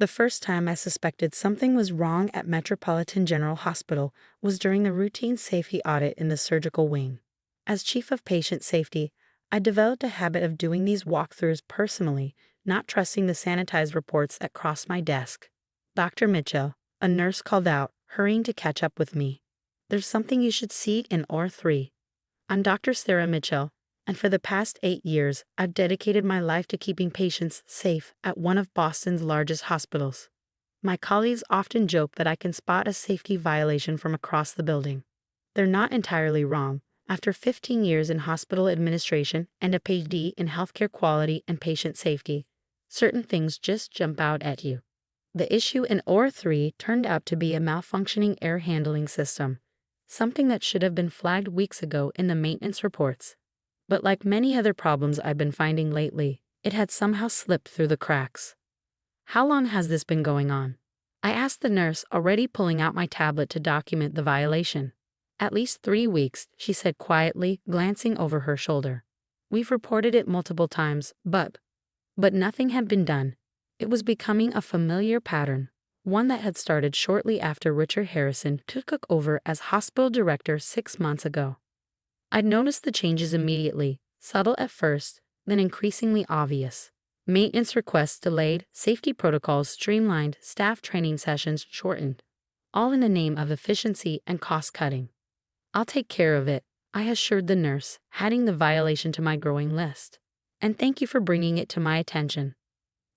The first time I suspected something was wrong at Metropolitan General Hospital was during the routine safety audit in the surgical wing. As chief of patient safety, I developed a habit of doing these walkthroughs personally, not trusting the sanitized reports that crossed my desk. Dr. Mitchell, a nurse, called out, hurrying to catch up with me. "There's something you should see in OR 3. I'm Dr. Sarah Mitchell, and for the past 8 years, I've dedicated my life to keeping patients safe at one of Boston's largest hospitals. My colleagues often joke that I can spot a safety violation from across the building. They're not entirely wrong. After 15 years in hospital administration and a PhD in healthcare quality and patient safety, certain things just jump out at you. The issue in OR 3 turned out to be a malfunctioning air handling system, something that should have been flagged weeks ago in the maintenance reports. But like many other problems I've been finding lately, it had somehow slipped through the cracks. How long has this been going on? I asked the nurse, already pulling out my tablet to document the violation. At least 3 weeks, she said quietly, glancing over her shoulder. We've reported it multiple times, but nothing had been done. It was becoming a familiar pattern, one that had started shortly after Richard Harrison took over as hospital director 6 months ago. I'd noticed the changes immediately, subtle at first, then increasingly obvious. Maintenance requests delayed, safety protocols streamlined, staff training sessions shortened, all in the name of efficiency and cost-cutting. "I'll take care of it," I assured the nurse, adding the violation to my growing list. "And thank you for bringing it to my attention."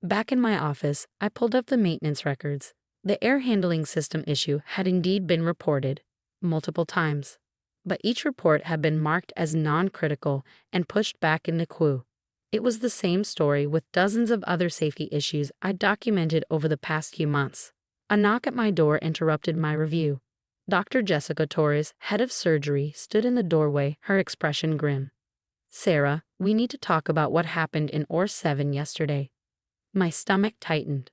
Back in my office, I pulled up the maintenance records. The air handling system issue had indeed been reported multiple times, but each report had been marked as non-critical and pushed back in the queue. It was the same story with dozens of other safety issues I'd documented over the past few months. A knock at my door interrupted my review. Dr. Jessica Torres, head of surgery, stood in the doorway, her expression grim. "Sarah, we need to talk about what happened in OR 7 yesterday." My stomach tightened.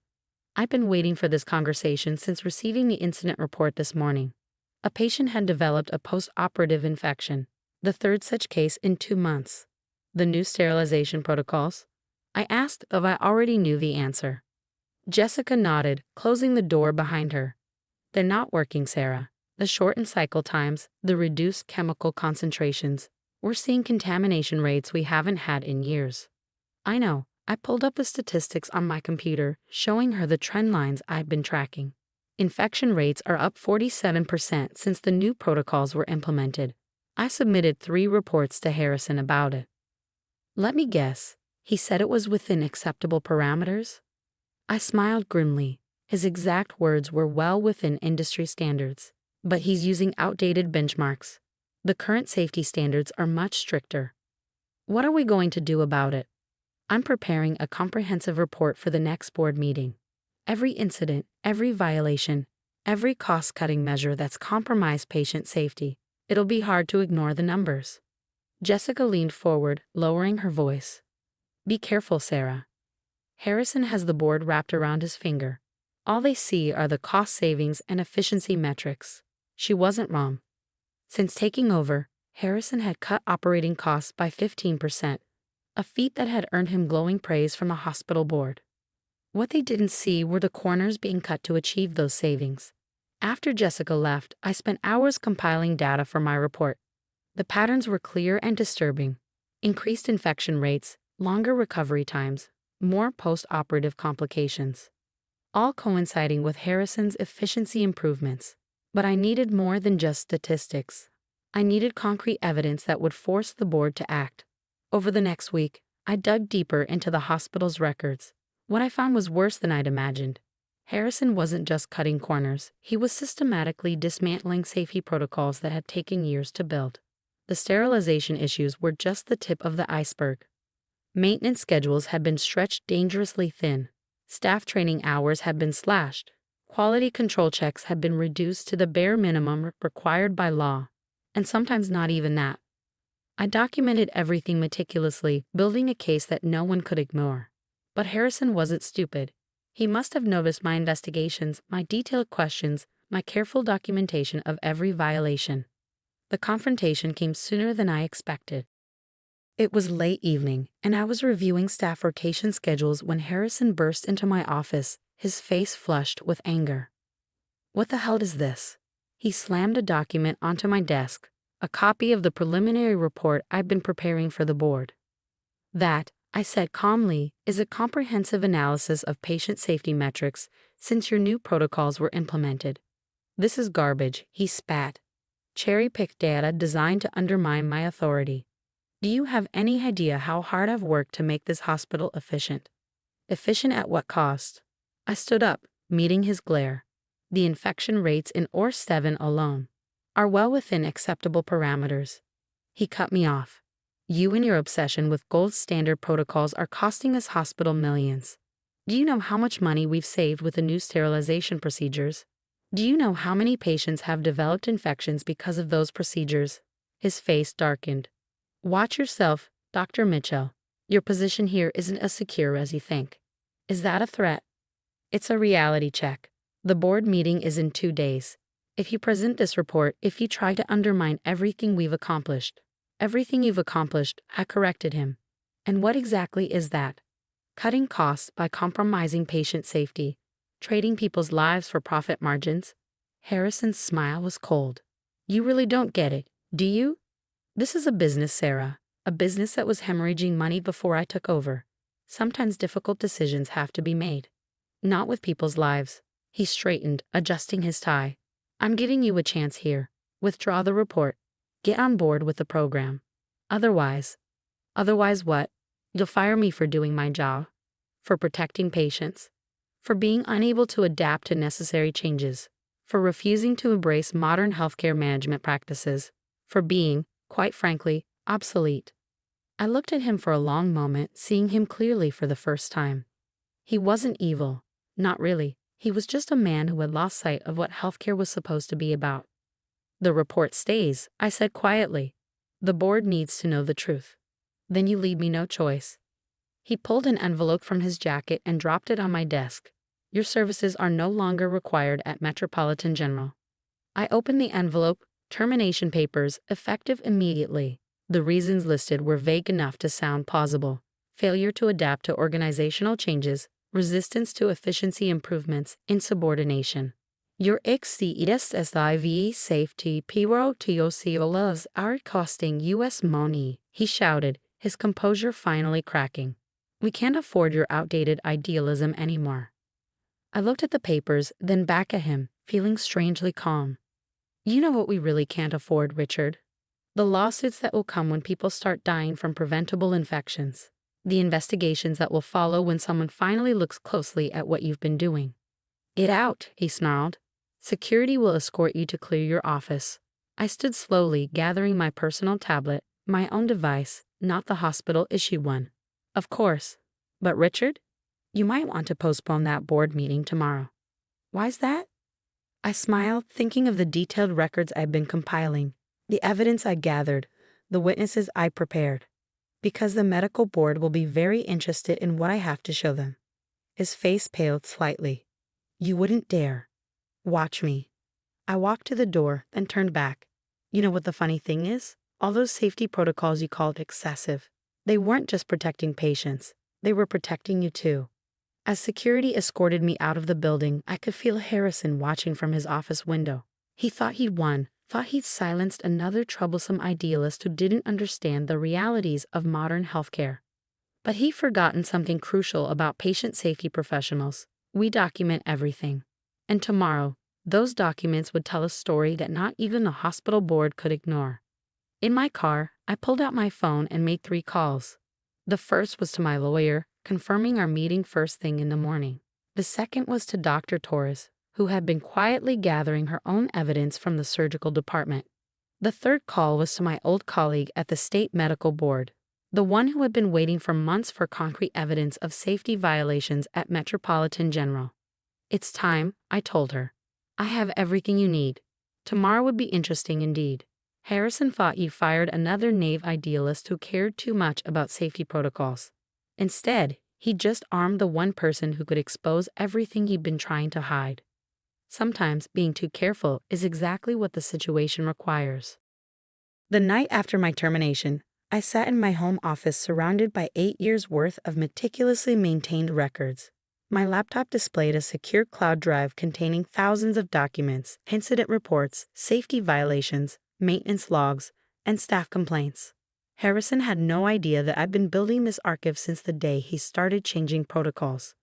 I'd been waiting for this conversation since receiving the incident report this morning. A patient had developed a post-operative infection, the third such case in 2 months. The new sterilization protocols? I asked if I already knew the answer. Jessica nodded, closing the door behind her. "They're not working, Sarah. The shortened cycle times, the reduced chemical concentrations. We're seeing contamination rates we haven't had in years." I know. I pulled up the statistics on my computer, showing her the trend lines I've been tracking. Infection rates are up 47% since the new protocols were implemented. I submitted 3 reports to Harrison about it. "Let me guess. He said it was within acceptable parameters?" I smiled grimly. His exact words were well within industry standards. But he's using outdated benchmarks. The current safety standards are much stricter. What are we going to do about it? I'm preparing a comprehensive report for the next board meeting. Every incident, every violation, every cost-cutting measure that's compromised patient safety. It'll be hard to ignore the numbers. Jessica leaned forward, lowering her voice. "Be careful, Sarah." Harrison has the board wrapped around his finger. All they see are the cost savings and efficiency metrics. She wasn't wrong. Since taking over, Harrison had cut operating costs by 15%, a feat that had earned him glowing praise from the hospital board. What they didn't see were the corners being cut to achieve those savings. After Jessica left, I spent hours compiling data for my report. The patterns were clear and disturbing. Increased infection rates, longer recovery times, more post-operative complications, all coinciding with Harrison's efficiency improvements. But I needed more than just statistics. I needed concrete evidence that would force the board to act. Over the next week, I dug deeper into the hospital's records. What I found was worse than I'd imagined. Harrison wasn't just cutting corners, he was systematically dismantling safety protocols that had taken years to build. The sterilization issues were just the tip of the iceberg. Maintenance schedules had been stretched dangerously thin. Staff training hours had been slashed. Quality control checks had been reduced to the bare minimum required by law, and sometimes not even that. I documented everything meticulously, building a case that no one could ignore. But Harrison wasn't stupid. He must have noticed my investigations, my detailed questions, my careful documentation of every violation. The confrontation came sooner than I expected. It was late evening, and I was reviewing staff rotation schedules when Harrison burst into my office, his face flushed with anger. What the hell is this? He slammed a document onto my desk, a copy of the preliminary report I'd been preparing for the board. That, I said calmly, is a comprehensive analysis of patient safety metrics since your new protocols were implemented. This is garbage, he spat. Cherry-picked data designed to undermine my authority. Do you have any idea how hard I've worked to make this hospital efficient? Efficient at what cost? I stood up, meeting his glare. The infection rates in OR7 alone are well within acceptable parameters. He cut me off. You and your obsession with gold standard protocols are costing this hospital millions. Do you know how much money we've saved with the new sterilization procedures? Do you know how many patients have developed infections because of those procedures? His face darkened. Watch yourself, Dr. Mitchell. Your position here isn't as secure as you think. Is that a threat? It's a reality check. The board meeting is in 2 days. If you present this report, if you try to undermine everything we've accomplished, everything you've accomplished, I corrected him. And what exactly is that? Cutting costs by compromising patient safety, trading people's lives for profit margins? Harrison's smile was cold. You really don't get it, do you? This is a business, Sarah. A business that was hemorrhaging money before I took over. Sometimes difficult decisions have to be made. Not with people's lives. He straightened, adjusting his tie. I'm giving you a chance here. Withdraw the report. Get on board with the program. Otherwise what? You'll fire me for doing my job. For protecting patients. For being unable to adapt to necessary changes. For refusing to embrace modern healthcare management practices. For being, quite frankly, obsolete. I looked at him for a long moment, seeing him clearly for the first time. He wasn't evil. Not really. He was just a man who had lost sight of what healthcare was supposed to be about. The report stays, I said quietly. The board needs to know the truth. Then you leave me no choice. He pulled an envelope from his jacket and dropped it on my desk. Your services are no longer required at Metropolitan General. I opened the envelope. Termination papers, effective immediately. The reasons listed were vague enough to sound plausible. Failure to adapt to organizational changes, resistance to efficiency improvements, insubordination. Your XCSSIV safety PROTOCOLs are costing US money, he shouted, his composure finally cracking. We can't afford your outdated idealism anymore. I looked at the papers, then back at him, feeling strangely calm. You know what we really can't afford, Richard? The lawsuits that will come when people start dying from preventable infections. The investigations that will follow when someone finally looks closely at what you've been doing. Get out, he snarled. Security will escort you to clear your office. I stood slowly, gathering my personal tablet, my own device, not the hospital-issued one. Of course. But Richard? You might want to postpone that board meeting tomorrow. Why's that? I smiled, thinking of the detailed records I'd been compiling, the evidence I gathered, the witnesses I prepared. Because the medical board will be very interested in what I have to show them. His face paled slightly. You wouldn't dare. Watch me. I walked to the door, then turned back. You know what the funny thing is? All those safety protocols you called excessive. They weren't just protecting patients. They were protecting you too. As security escorted me out of the building, I could feel Harrison watching from his office window. He thought he'd won, thought he'd silenced another troublesome idealist who didn't understand the realities of modern healthcare. But he'd forgotten something crucial about patient safety professionals. We document everything. And tomorrow, those documents would tell a story that not even the hospital board could ignore. In my car, I pulled out my phone and made 3 calls. The first was to my lawyer, confirming our meeting first thing in the morning. The second was to Dr. Torres, who had been quietly gathering her own evidence from the surgical department. The third call was to my old colleague at the state medical board, the one who had been waiting for months for concrete evidence of safety violations at Metropolitan General. It's time, I told her. I have everything you need. Tomorrow would be interesting indeed. Harrison thought you fired another naive idealist who cared too much about safety protocols. Instead, he just armed the one person who could expose everything he'd been trying to hide. Sometimes being too careful is exactly what the situation requires. The night after my termination, I sat in my home office surrounded by 8 years' worth of meticulously maintained records. My laptop displayed a secure cloud drive containing thousands of documents, incident reports, safety violations, maintenance logs, and staff complaints. Harrison had no idea that I'd been building this archive since the day he started changing protocols.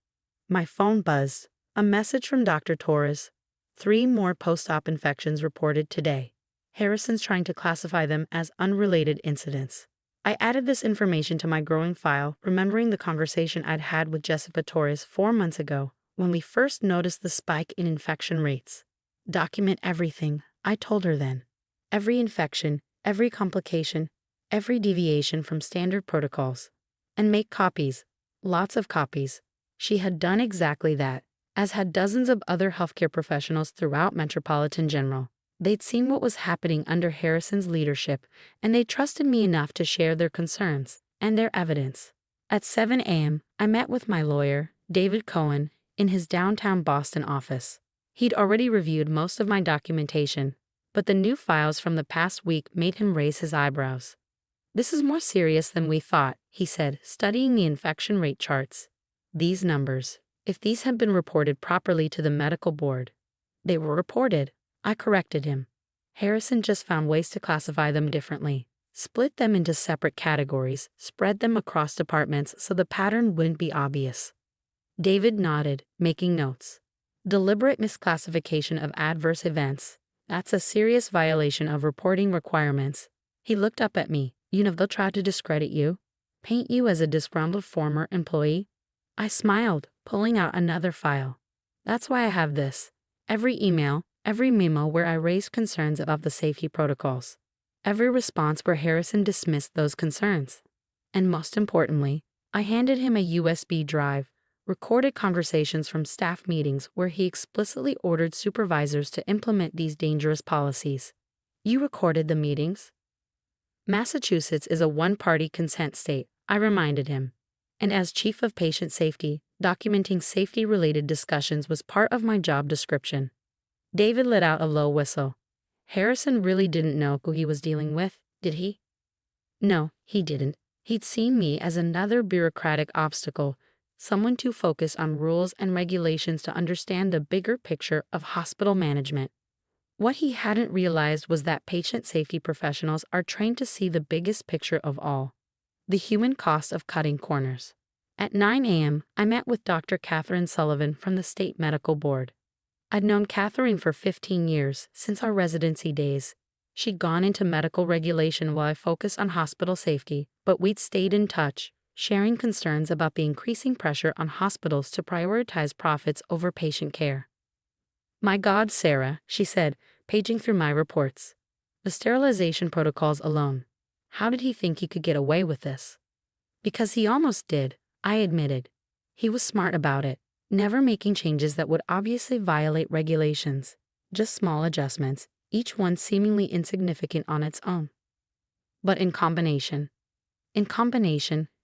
My phone buzzed. A message from Dr. Torres. 3 more post-op infections reported today. Harrison's trying to classify them as unrelated incidents. I added this information to my growing file, remembering the conversation I'd had with Jessica Torres 4 months ago, when we first noticed the spike in infection rates. Document everything, I told her then. Every infection, every complication, every deviation from standard protocols. And make copies. Lots of copies. She had done exactly that, as had dozens of other healthcare professionals throughout Metropolitan General. They'd seen what was happening under Harrison's leadership, and they trusted me enough to share their concerns and their evidence. At 7 a.m., I met with my lawyer, David Cohen, in his downtown Boston office. He'd already reviewed most of my documentation, but the new files from the past week made him raise his eyebrows. "This is more serious than we thought," he said, studying the infection rate charts. "These numbers, if these had been reported properly to the medical board." "They were reported," I corrected him. "Harrison just found ways to classify them differently. Split them into separate categories, spread them across departments so the pattern wouldn't be obvious." David nodded, making notes. "Deliberate misclassification of adverse events. That's a serious violation of reporting requirements." He looked up at me. "You know they'll try to discredit you, paint you as a disgruntled former employee." I smiled, pulling out another file. "That's why I have this. Every email, every memo where I raised concerns about the safety protocols. Every response where Harrison dismissed those concerns. And most importantly, I handed him a USB drive, recorded conversations from staff meetings where he explicitly ordered supervisors to implement these dangerous policies." "You recorded the meetings?" "Massachusetts is a one-party consent state," I reminded him. "And as chief of patient safety, documenting safety-related discussions was part of my job description." David let out a low whistle. "Harrison really didn't know who he was dealing with, did he?" "No, he didn't. He'd seen me as another bureaucratic obstacle, someone too focused on rules and regulations to understand the bigger picture of hospital management. What he hadn't realized was that patient safety professionals are trained to see the biggest picture of all, the human cost of cutting corners." At 9 a.m., I met with Dr. Catherine Sullivan from the State Medical Board. I'd known Catherine for 15 years, since our residency days. She'd gone into medical regulation while I focused on hospital safety, but we'd stayed in touch, sharing concerns about the increasing pressure on hospitals to prioritize profits over patient care. "My God, Sarah," she said, paging through my reports. "The sterilization protocols alone. How did he think he could get away with this?" "Because he almost did," I admitted. "He was smart about it, never making changes that would obviously violate regulations, just small adjustments, each one seemingly insignificant on its own. But in combination,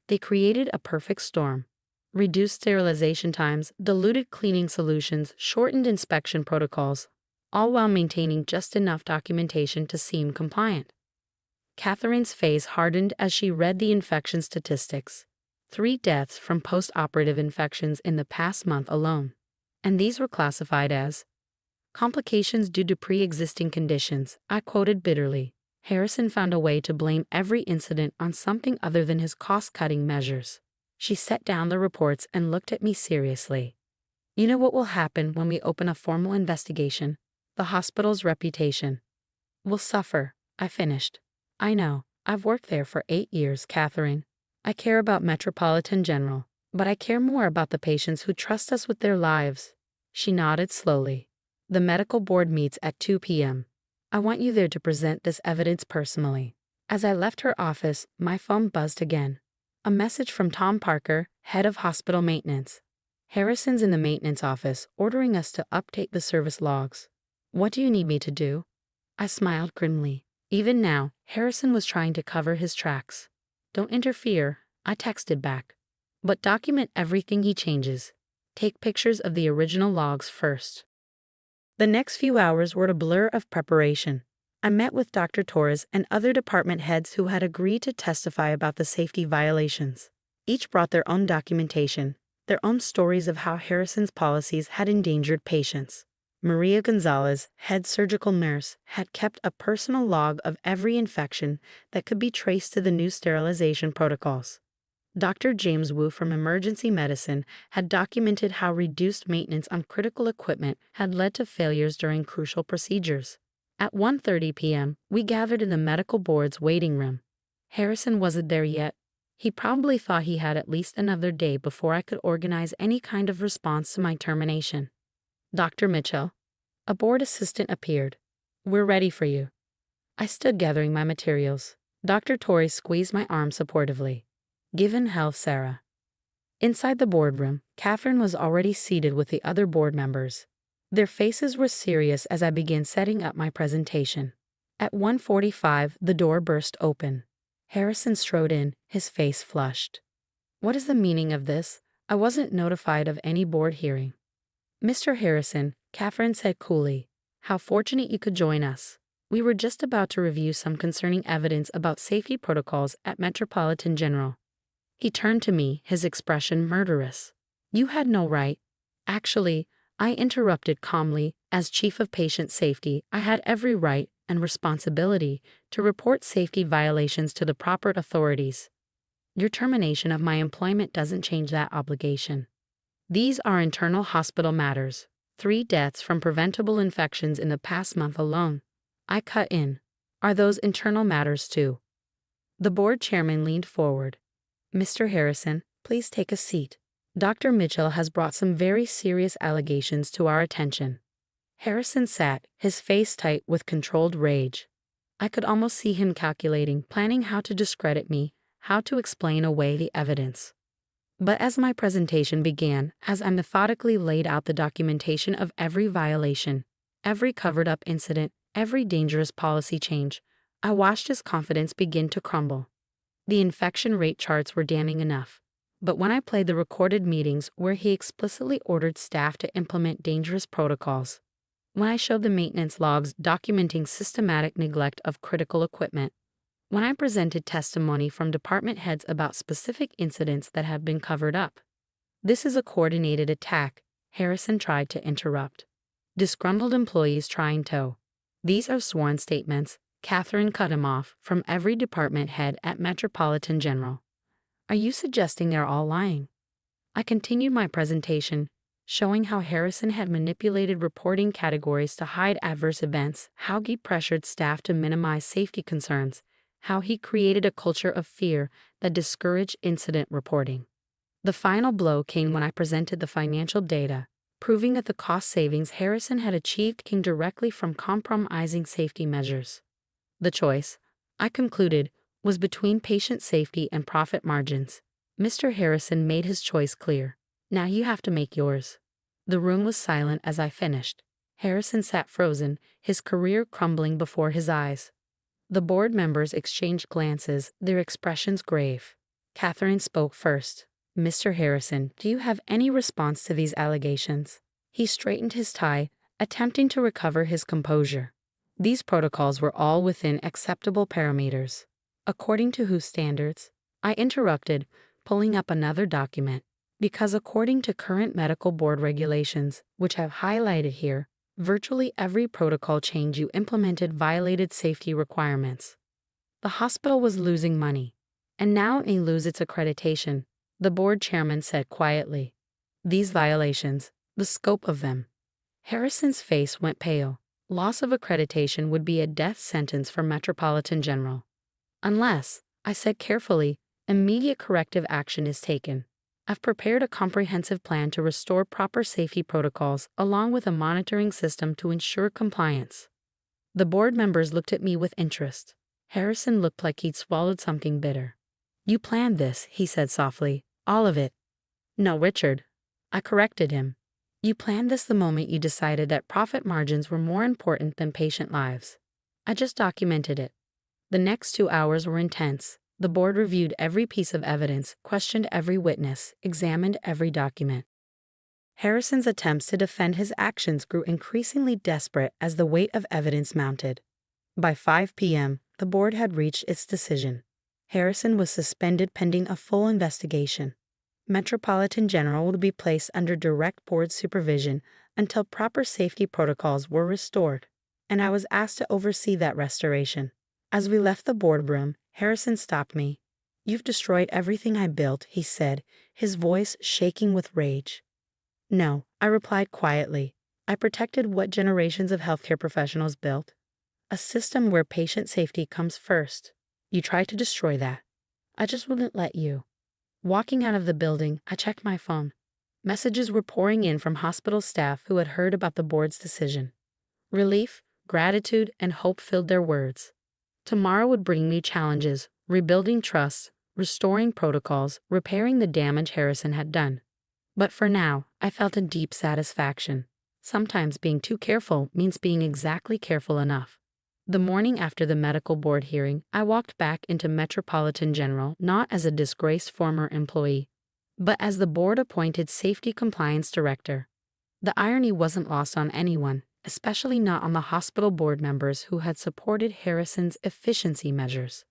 they created a perfect storm. Reduced sterilization times, diluted cleaning solutions, shortened inspection protocols, all while maintaining just enough documentation to seem compliant." Catherine's face hardened as she read the infection statistics. 3 deaths from post-operative infections in the past month alone. And these were classified as complications due to pre-existing conditions, I quoted bitterly. Harrison found a way to blame every incident on something other than his cost-cutting measures. She set down the reports and looked at me seriously. "You know what will happen when we open a formal investigation? The hospital's reputation will suffer," I finished. "I know. I've worked there for 8 years, Catherine. I care about Metropolitan General, but I care more about the patients who trust us with their lives." She nodded slowly. "The medical board meets at 2 p.m. I want you there to present this evidence personally." As I left her office, my phone buzzed again. A message from Tom Parker, head of hospital maintenance. "Harrison's in the maintenance office, ordering us to update the service logs. What do you need me to do?" I smiled grimly. Even now, Harrison was trying to cover his tracks. "Don't interfere," I texted back. "But document everything he changes. Take pictures of the original logs first." The next few hours were a blur of preparation. I met with Dr. Torres and other department heads who had agreed to testify about the safety violations. Each brought their own documentation, their own stories of how Harrison's policies had endangered patients. Maria Gonzalez, head surgical nurse, had kept a personal log of every infection that could be traced to the new sterilization protocols. Dr. James Wu from emergency medicine had documented how reduced maintenance on critical equipment had led to failures during crucial procedures. At 1:30 p.m., we gathered in the medical board's waiting room. Harrison wasn't there yet. He probably thought he had at least another day before I could organize any kind of response to my termination. Dr. Mitchell, a board assistant, appeared. "We're ready for you." I stood gathering my materials. Dr. Torrey squeezed my arm supportively. "Given health, Sarah." Inside the boardroom, Catherine was already seated with the other board members. Their faces were serious as I began setting up my presentation. At 1:45, the door burst open. Harrison strode in, his face flushed. "What is the meaning of this? I wasn't notified of any board hearing." "Mr. Harrison," Catherine said coolly, "how fortunate you could join us. We were just about to review some concerning evidence about safety protocols at Metropolitan General." He turned to me, his expression murderous. "You had no right." "Actually," I interrupted calmly, "as Chief of Patient Safety, I had every right and responsibility to report safety violations to the proper authorities. Your termination of my employment doesn't change that obligation. These are internal hospital matters. 3 deaths from preventable infections in the past month alone." I cut in. "Are those internal matters too?" The board chairman leaned forward. "Mr. Harrison, please take a seat. Dr. Mitchell has brought some very serious allegations to our attention." Harrison sat, his face tight with controlled rage. I could almost see him calculating, planning how to discredit me, how to explain away the evidence. But as my presentation began, as I methodically laid out the documentation of every violation, every covered-up incident, every dangerous policy change, I watched his confidence begin to crumble. The infection rate charts were damning enough. But when I played the recorded meetings where he explicitly ordered staff to implement dangerous protocols, when I showed the maintenance logs documenting systematic neglect of critical equipment, when I presented testimony from department heads about specific incidents that have been covered up. "This is a coordinated attack," Harrison tried to interrupt. "Disgruntled employees trying to." "These are sworn statements," Catherine cut him off, "from every department head at Metropolitan General." "Are you suggesting they're all lying?" I continued my presentation, showing how Harrison had manipulated reporting categories to hide adverse events, how he pressured staff to minimize safety concerns, how he created a culture of fear that discouraged incident reporting. The final blow came when I presented the financial data, proving that the cost savings Harrison had achieved came directly from compromising safety measures. The choice, I concluded, was between patient safety and profit margins. Mr. Harrison made his choice clear. Now you have to make yours. The room was silent as I finished. Harrison sat frozen, his career crumbling before his eyes. The board members exchanged glances, their expressions grave. Catherine spoke first. "Mr. Harrison, do you have any response to these allegations?" He straightened his tie, attempting to recover his composure. These protocols were all within acceptable parameters. "According to whose standards?" I interrupted, pulling up another document. "Because according to current medical board regulations, which I've highlighted here, virtually every protocol change you implemented violated safety requirements. The hospital was losing money, and now it may lose its accreditation," the board chairman said quietly. "These violations, the scope of them." Harrison's face went pale. Loss of accreditation would be a death sentence for Metropolitan General. "Unless," I said carefully, "immediate corrective action is taken. I've prepared a comprehensive plan to restore proper safety protocols along with a monitoring system to ensure compliance." The board members looked at me with interest. Harrison looked like he'd swallowed something bitter. "You planned this," he said softly. "All of it." "No, Richard." I corrected him. "You planned this the moment you decided that profit margins were more important than patient lives. I just documented it." The next 2 hours were intense. The board reviewed every piece of evidence, questioned every witness, examined every document. Harrison's attempts to defend his actions grew increasingly desperate as the weight of evidence mounted. By 5 p.m., the board had reached its decision. Harrison was suspended pending a full investigation. Metropolitan General would be placed under direct board supervision until proper safety protocols were restored, and I was asked to oversee that restoration. As we left the boardroom, Harrison stopped me. "You've destroyed everything I built," he said, his voice shaking with rage. "No," I replied quietly. "I protected what generations of healthcare professionals built. A system where patient safety comes first. You tried to destroy that. I just wouldn't let you." Walking out of the building, I checked my phone. Messages were pouring in from hospital staff who had heard about the board's decision. Relief, gratitude, and hope filled their words. Tomorrow would bring new challenges: rebuilding trust, restoring protocols, repairing the damage Harrison had done. But for now, I felt a deep satisfaction. Sometimes being too careful means being exactly careful enough. The morning after the medical board hearing, I walked back into Metropolitan General not as a disgraced former employee, but as the board-appointed Safety Compliance Director. The irony wasn't lost on anyone, especially not on the hospital board members who had supported Harrison's efficiency measures.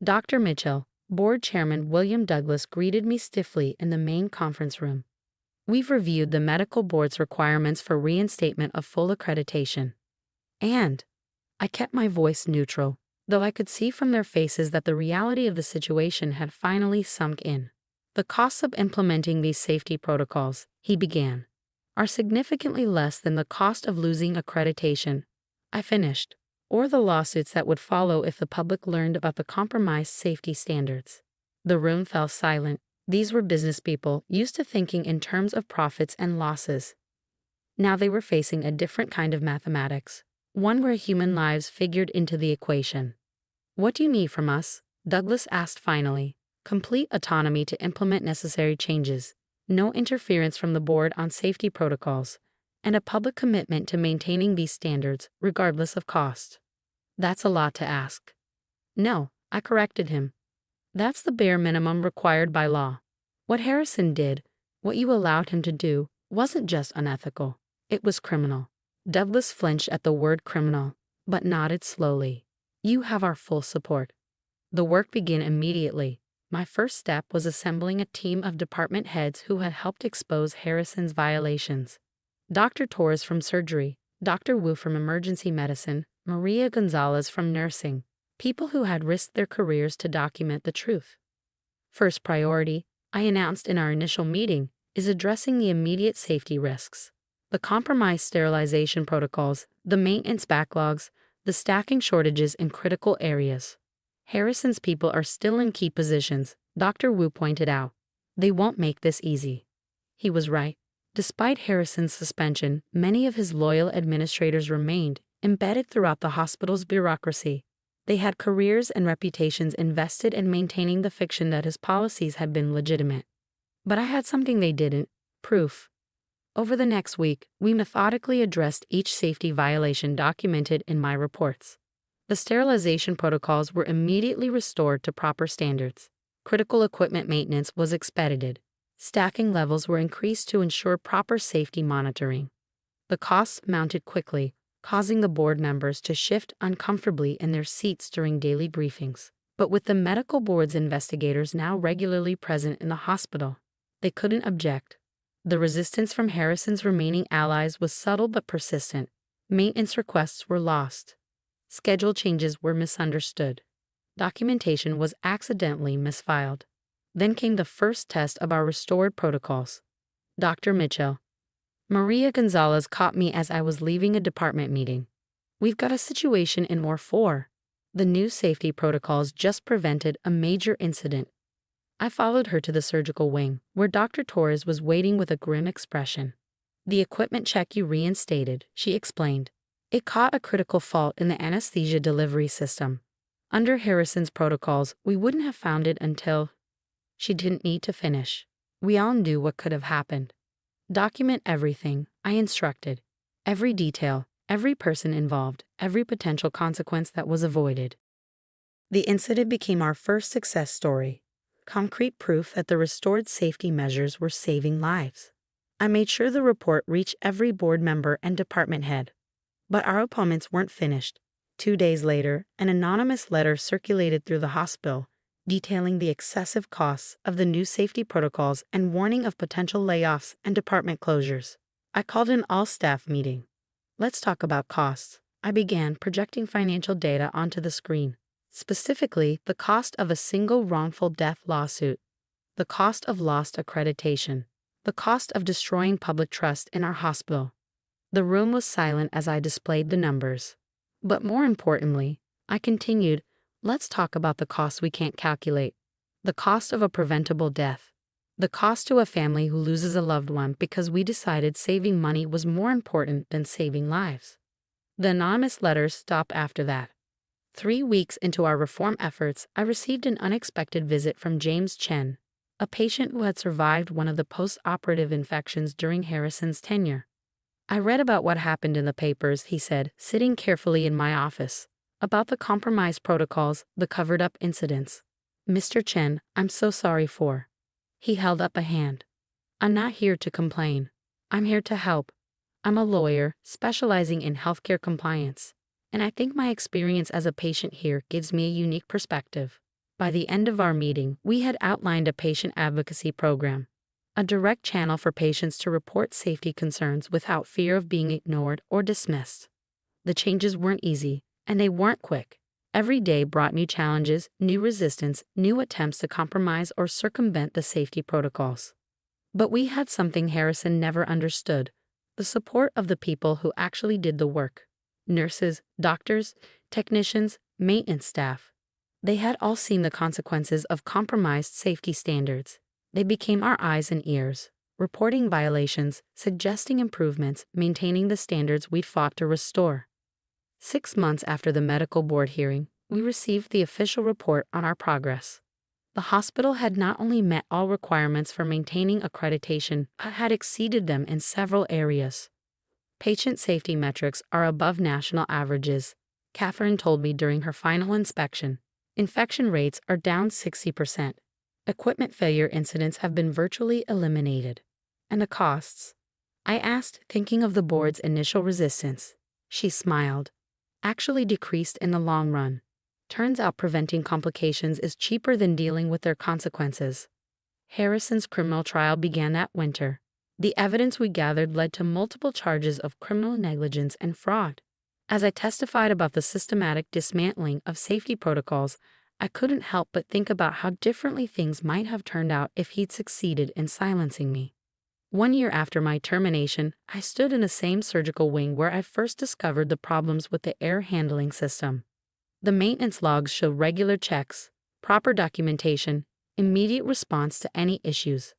Dr. Mitchell, Board Chairman William Douglas greeted me stiffly in the main conference room. "We've reviewed the medical board's requirements for reinstatement of full accreditation. And I kept my voice neutral, though I could see from their faces that the reality of the situation had finally sunk in. "The costs of implementing these safety protocols," he began, "are significantly less than the cost of losing accreditation," I finished, "or the lawsuits that would follow if the public learned about the compromised safety standards." The room fell silent. These were business people used to thinking in terms of profits and losses. Now they were facing a different kind of mathematics, one where human lives figured into the equation. "What do you need from us?" Douglas asked finally. "Complete autonomy to implement necessary changes, no interference from the board on safety protocols, and a public commitment to maintaining these standards regardless of cost." "That's a lot to ask." "No," I corrected him. "That's the bare minimum required by law. What Harrison did, what you allowed him to do, wasn't just unethical. It was criminal." Douglas flinched at the word criminal, but nodded slowly. "You have our full support." The work began immediately. My first step was assembling a team of department heads who had helped expose Harrison's violations. Dr. Torres from surgery, Dr. Wu from emergency medicine, Maria Gonzalez from nursing, people who had risked their careers to document the truth. "First priority," I announced in our initial meeting, "is addressing the immediate safety risks. The compromised sterilization protocols, the maintenance backlogs, the staffing shortages in critical areas. Harrison's people are still in key positions," Dr. Wu pointed out. "They won't make this easy." He was right. Despite Harrison's suspension, many of his loyal administrators remained, embedded throughout the hospital's bureaucracy. They had careers and reputations invested in maintaining the fiction that his policies had been legitimate. But I had something they didn't: proof. Over the next week, we methodically addressed each safety violation documented in my reports. The sterilization protocols were immediately restored to proper standards. Critical equipment maintenance was expedited. Staffing levels were increased to ensure proper safety monitoring. The costs mounted quickly, causing the board members to shift uncomfortably in their seats during daily briefings. But with the medical board's investigators now regularly present in the hospital, they couldn't object. The resistance from Harrison's remaining allies was subtle but persistent. Maintenance requests were lost. Schedule changes were misunderstood. Documentation was accidentally misfiled. Then came the first test of our restored protocols. Dr. Mitchell. Maria Gonzalez caught me as I was leaving a department meeting. "We've got a situation in War 4. The new safety protocols just prevented a major incident." I followed her to the surgical wing, where Dr. Torres was waiting with a grim expression. "The equipment check you reinstated," she explained. "It caught a critical fault in the anesthesia delivery system. Under Harrison's protocols, we wouldn't have found it until—" She didn't need to finish. We all knew what could have happened. "Document everything," I instructed. "Every detail, every person involved, every potential consequence that was avoided." The incident became our first success story. Concrete proof that the restored safety measures were saving lives. I made sure the report reached every board member and department head. But our opponents weren't finished. 2 days later, an anonymous letter circulated through the hospital, detailing the excessive costs of the new safety protocols and warning of potential layoffs and department closures. I called an all-staff meeting. Let's talk about costs. I began projecting financial data onto the screen, specifically the cost of a single wrongful death lawsuit, the cost of lost accreditation, the cost of destroying public trust in our hospital. The room was silent as I displayed the numbers. But more importantly, I continued, let's talk about the costs we can't calculate. The cost of a preventable death. The cost to a family who loses a loved one because we decided saving money was more important than saving lives. The anonymous letters stopped after that. 3 weeks into our reform efforts, I received an unexpected visit from James Chen, a patient who had survived one of the post-operative infections during Harrison's tenure. I read about what happened in the papers, he said, sitting carefully in my office. About the compromised protocols, the covered-up incidents. Mr. Chen, I'm so sorry for. He held up a hand. I'm not here to complain. I'm here to help. I'm a lawyer, specializing in healthcare compliance, and I think my experience as a patient here gives me a unique perspective. By the end of our meeting, we had outlined a patient advocacy program, a direct channel for patients to report safety concerns without fear of being ignored or dismissed. The changes weren't easy, and they weren't quick. Every day brought new challenges, new resistance, new attempts to compromise or circumvent the safety protocols. But we had something Harrison never understood: the support of the people who actually did the work. Nurses, doctors, technicians, maintenance staff. They had all seen the consequences of compromised safety standards. They became our eyes and ears, reporting violations, suggesting improvements, maintaining the standards we'd fought to restore. 6 months after the medical board hearing, we received the official report on our progress. The hospital had not only met all requirements for maintaining accreditation, but had exceeded them in several areas. Patient safety metrics are above national averages, Catherine told me during her final inspection. Infection rates are down 60%. Equipment failure incidents have been virtually eliminated. And the costs? I asked, thinking of the board's initial resistance. She smiled. Actually decreased in the long run. Turns out preventing complications is cheaper than dealing with their consequences. Harrison's criminal trial began that winter. The evidence we gathered led to multiple charges of criminal negligence and fraud. As I testified about the systematic dismantling of safety protocols, I couldn't help but think about how differently things might have turned out if he'd succeeded in silencing me. 1 year after my termination, I stood in the same surgical wing where I first discovered the problems with the air handling system. The maintenance logs show regular checks, proper documentation, immediate response to any issues.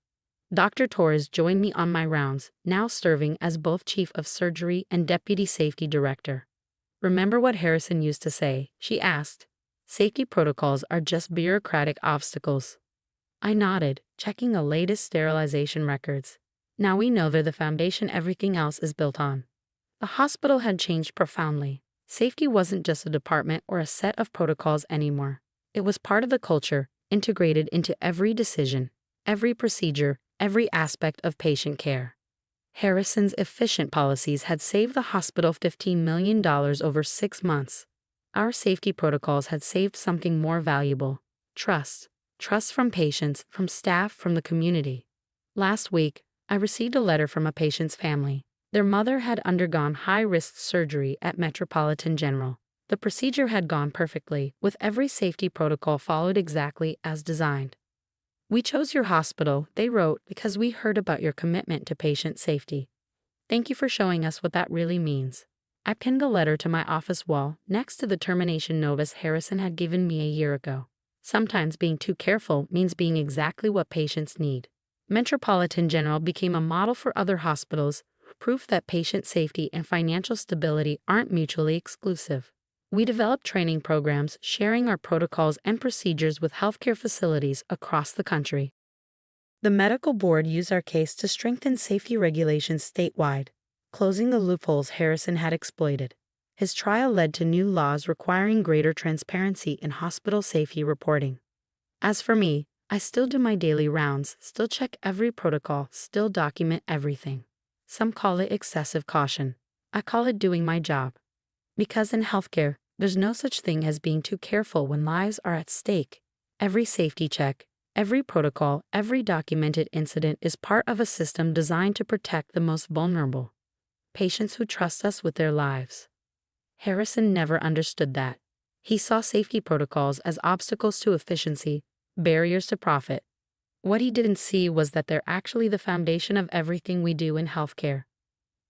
Dr. Torres joined me on my rounds, now serving as both Chief of Surgery and Deputy Safety Director. Remember what Harrison used to say, she asked. Safety protocols are just bureaucratic obstacles. I nodded, checking the latest sterilization records. Now we know they're the foundation everything else is built on. The hospital had changed profoundly. Safety wasn't just a department or a set of protocols anymore. It was part of the culture, integrated into every decision, every procedure, every aspect of patient care. Harrison's efficient policies had saved the hospital $15 million over 6 months. Our safety protocols had saved something more valuable: trust. Trust from patients, from staff, from the community. Last week, I received a letter from a patient's family. Their mother had undergone high-risk surgery at Metropolitan General. The procedure had gone perfectly, with every safety protocol followed exactly as designed. We chose your hospital, they wrote, because we heard about your commitment to patient safety. Thank you for showing us what that really means. I pinned the letter to my office wall, next to the termination notice Harrison had given me a year ago. Sometimes being too careful means being exactly what patients need. Metropolitan General became a model for other hospitals, proof that patient safety and financial stability aren't mutually exclusive. We developed training programs sharing our protocols and procedures with healthcare facilities across the country. The medical board used our case to strengthen safety regulations statewide, closing the loopholes Harrison had exploited. His trial led to new laws requiring greater transparency in hospital safety reporting. As for me, I still do my daily rounds, still check every protocol, still document everything. Some call it excessive caution. I call it doing my job. Because in healthcare, there's no such thing as being too careful when lives are at stake. Every safety check, every protocol, every documented incident is part of a system designed to protect the most vulnerable, patients who trust us with their lives. Harrison never understood that. He saw safety protocols as obstacles to efficiency, barriers to profit. What he didn't see was that they're actually the foundation of everything we do in healthcare.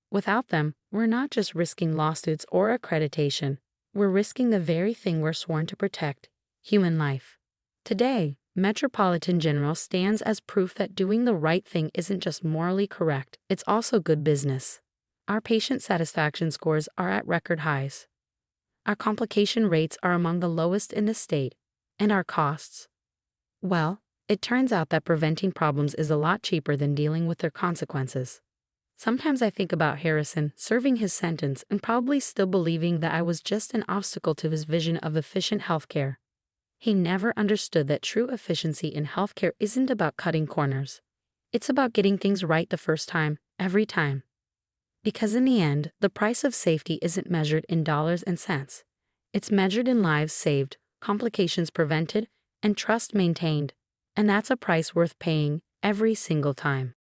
Without them, we're not just risking lawsuits or accreditation, we're risking the very thing we're sworn to protect: human life. Today, Metropolitan General stands as proof that doing the right thing isn't just morally correct, it's also good business. Our patient satisfaction scores are at record highs. Our complication rates are among the lowest in the state, and our costs, well, it turns out that preventing problems is a lot cheaper than dealing with their consequences. Sometimes I think about Harrison serving his sentence and probably still believing that I was just an obstacle to his vision of efficient healthcare. He never understood that true efficiency in healthcare isn't about cutting corners. It's about getting things right the first time, every time. Because in the end, the price of safety isn't measured in dollars and cents. It's measured in lives saved, complications prevented, and trust maintained. And that's a price worth paying every single time.